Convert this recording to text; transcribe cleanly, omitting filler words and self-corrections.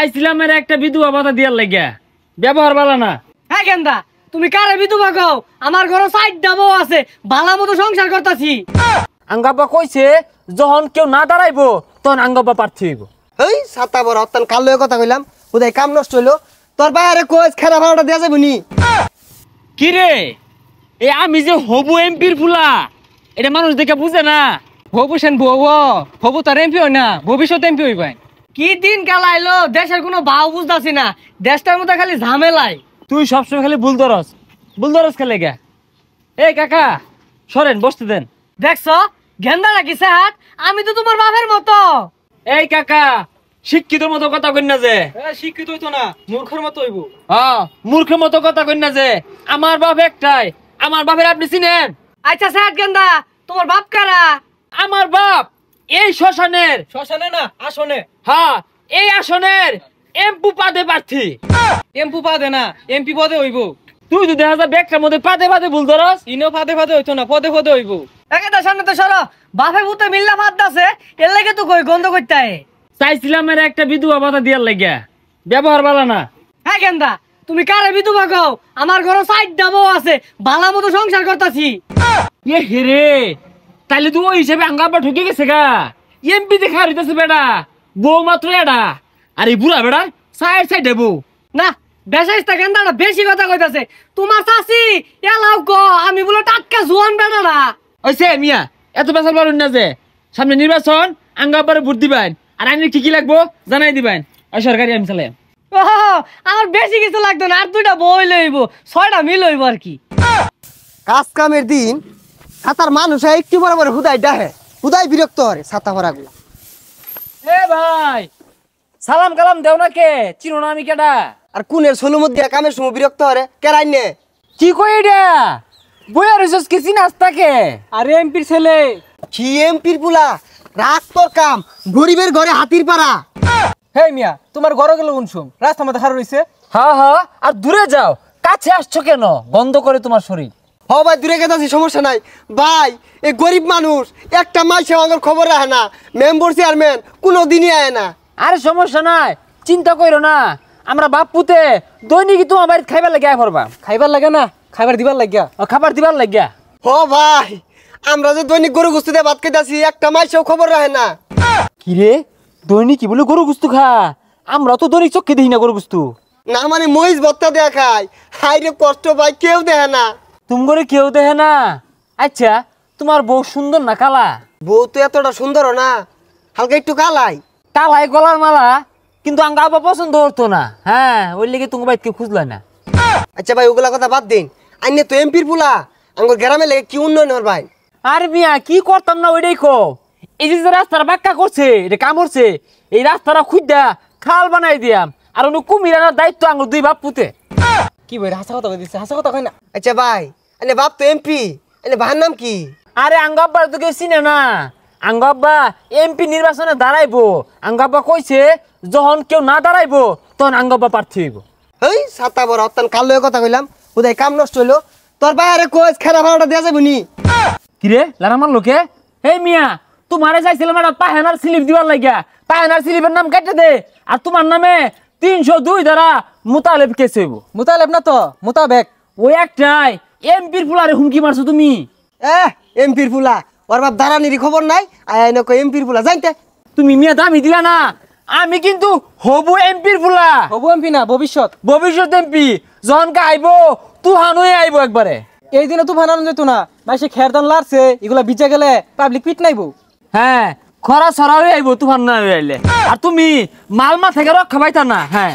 চাইছিলাম এর একটা বিধবা ভাতা দিয়ার লাগিয়া, ব্যবহার ভালো না। হ্যাঁ গেন্দা, তুমি কারে বিধবা কও? আমার ঘরে সাইড ডাবো আছে, ভালো মতো সংসার করতাছি। আঙ্গাব্বা কইছে যখন কেউ না দাঁড়াইবো তখন আঙ্গাব্বা প্রার্থী হইব। এই সাতা বড় অত্যান কাল কথা কইলাম, উদয় কাম নষ্ট হইলো। তোর বাইরে কোচ খেলা ভাড়াটা দেওয়া যাবে নি? কি রে, এ আমি যে হবু এমপির ফুলা, এটা মানুষ দেখে বুঝে না। হবু সেন বউ, হবু তার এমপি হয় না, ভবিষ্যৎ এমপি হইবেন। কি দিন কাল আইলো, দেশের কোনো ভাও বুঝতাছি না, দেশটার মধ্যে খালি ঝামেলাই। তুই সবসময় খালি বুলদরস খেলে গা। এই কাকা সরেন, বসতে দেন। দেখছো গেন্দা নাকি হাত? আমি তো তোমার বাপের মতো। এই কাকা শিক্ষিতর মতো কথা কই না যে। শিক্ষিত হইতো না, মূর্খের মতো হইব। হ্যাঁ, মূর্খের মতো কথা কই না যে। আমার বাপ একটাই, আমার বাপের আপনি চিনেন? আচ্ছা সাত গেন্দা, তোমার বাপ কারা? আমার বাপ এই শ্মশানের। শ্মশানে না, আসনে। হ্যাঁ, এই আসনের এমপি পদে প্রার্থী। এমপি পদে না, এমপি পদে হইব। তুই তো দেখা যায় ব্যাগটার মধ্যে পাদে বুলদরস। ইনো ফাদে ফাদে হইতো না, পদে পদে হইব। একেটা সামনে তো সরো, বাপে ভূতে মিল্লা ফাদ দাসে, এর লাগে তো কই গন্ধ করতে হয়। চাইছিলাম এর একটা বিধবা ভাতা দিয়ার লাগিয়া, ব্যবহার ভালো না। হ্যাঁ গেন্দা, তুমি কারে বিধবা কও? আমার ঘরে সাইড ডাবো আছে, ভালো মতো সংসার করতাছি। এ হেরে, তাইলে তুই ওই হিসেবে আঙ্গাব্বা ঠকে গেছে গা। এমপি দেখা হইতেছে বেড়া, বউ মাত্র এডা। আর এই বুড়া বেড়া সাইড বউ না। বেশাইস্তা গেন্দাটা বেশি কথা কইতাছে। তোমার চাচি এলাও গো, আমি বলে টাটকা জোয়ান বেড়াটা। ওইসে মিয়া, এত বেসাল পারুন না যে। সামনে নির্বাচন, আঙ্গাব্বারে ভোট দিবেন, আর আইনের কি কি লাগবো জানাই দিবেন। ওই সরকারি আমি চালাই। ও আমার বেশি কিছু লাগতো না, আর দুইটা বই লইব, 6টা মিল হইব আর কি। কাজ কামের দিন সাতার মানুষ একটু বড় বড় হুদাই ডাহে, হুদাই বিরক্ত হরে ছাতা ভরা গুলা। এ ভাই, সালাম কালাম দেও না কে? চিনো না আমি কেডা? আর কুনের ষোলো মধ্যে কামের সময় বিরক্ত হরে কেরাই নে। কি কই এটা? বইয়া রইছস কি চিনাস তাকে? আরে এমপির ছেলে। কি এমপির পুলা? রাগ তোর কাম, গরিবের ঘরে হাতির পাড়া। হে মিয়া, তোমার ঘরে গেল উনসুম, রাস্তা মধ্যে হার রইছে। হ্যাঁ হ্যাঁ, আর দূরে যাও, কাছে আসছো কেন? গন্ধ করে তোমার শরীর। হ ভাই দূরে গেছি, সমস্যা নাই ভাই। এই গরিব মানুষ একটা মাসে আমার খবর রাখে না, মেম্বার চেয়ারম্যান কোনো দিনই আয় না। আরে সমস্যা নাই, চিন্তা করো না। আমরা বাপ পুতে দৈনিক তোমার বাড়িতে খাইবার লাগিয়া পড়বা। খাইবার লাগে না, খাইবার দিবার লাগিয়া। খাবার দিবার লাগিয়া। হ ভাই, আমরা যে দৈনিক গরু গুস্তি দিয়ে ভাত খাইতেছি, একটা মাসেও খবর রাখে না। কি রে, দৈনিক কি বলে গরু গুস্তু খা? আমরা তো দৈনিক চোখে দেখি না গরু গুস্তু। না মানে মহিষ ভত্তা দেয়া খায়, হাই রে কষ্ট ভাই, কেউ দেখে না। তুমি করে কেউ দেখে না? আচ্ছা, তোমার বউ সুন্দর না কালা? বউ তো এতটা সুন্দর না, হালকা একটু কালাই। কালাই গলার মালা, কিন্তু আঙ্গা আবার পছন্দ হতো না। হ্যাঁ, ওই লেগে তুমি বাইক খুঁজলা না। আচ্ছা ভাই, ওগুলা কথা বাদ দিন। আইনে তো এমপির পুলা, আমার গ্রামে লেগে কি উন্নয়ন হর ভাই? আর মিয়া কি করতাম না ওইটাই কো। এই যে রাস্তাটা বাক্কা করছে, এটা কাম করছে, এই রাস্তাটা খুঁজা খাল বানাই দিয়াম। আর উনি কুমির আনার দায়িত্ব আঙ্গুর দুই বাপ পুতে। কি বই হাসা কথা কইছে, হাসা কথা কই না। আচ্ছা ভাই, আইনে বাপ তো এমপি, আইনে ভাইয়ের নাম কি? আরে আঙ্গাব্বা তো কেউ চিনে না। আঙ্গাব্বা এমপি নির্বাচনে দাঁড়াইবো। আঙ্গাব্বা কইছে যখন কেউ না দাঁড়াইবো তখন আঙ্গাব্বা প্রার্থী হইব। এই সাতা বড় অত্যান কাল কথা কইলাম, উদয় কাম নষ্ট হইলো। তোর বাইরে কোচ খেলা ভাড়াটা দেওয়া যাবে নি? কিরে লারামার লোকে? এই মিয়া, তোমারে চাইছিলাম একটা পাহেনার স্লিপ দিবার লাগিয়া। পাহেনার স্লিপের নাম কেটে দে, আর তোমার নামে 302 দ্বারা মোতালেব কেস হইব। মুতালেব না তো, মুতাবেক। ওই একটাই এমপির ফুলারে হুমকি মারছো তুমি। এমপির পুলা, ওর বাপ দাঁড়ানির খবর নাই। আইন এমপির পুলা জানতে তুমি মিয়া দামি দিলা না। আমি কিন্তু হবু এমপির ফুলা। হবু এমপি না, ভবিষ্যৎ এমপি। যখন আইব তুহান হয়ে আইব একবারে। এই দিনে তো বানানো যেত না, মাসে খেরদান লারছে, এগুলা বিচা গেলে পাবলিক পিট নাইবো। হ্যাঁ, খরা ছড়া হয়ে আইব তুফান না হয়ে আইলে। আর তুমি মালমা থেকে রক্ষা পাইতা না। হ্যাঁ।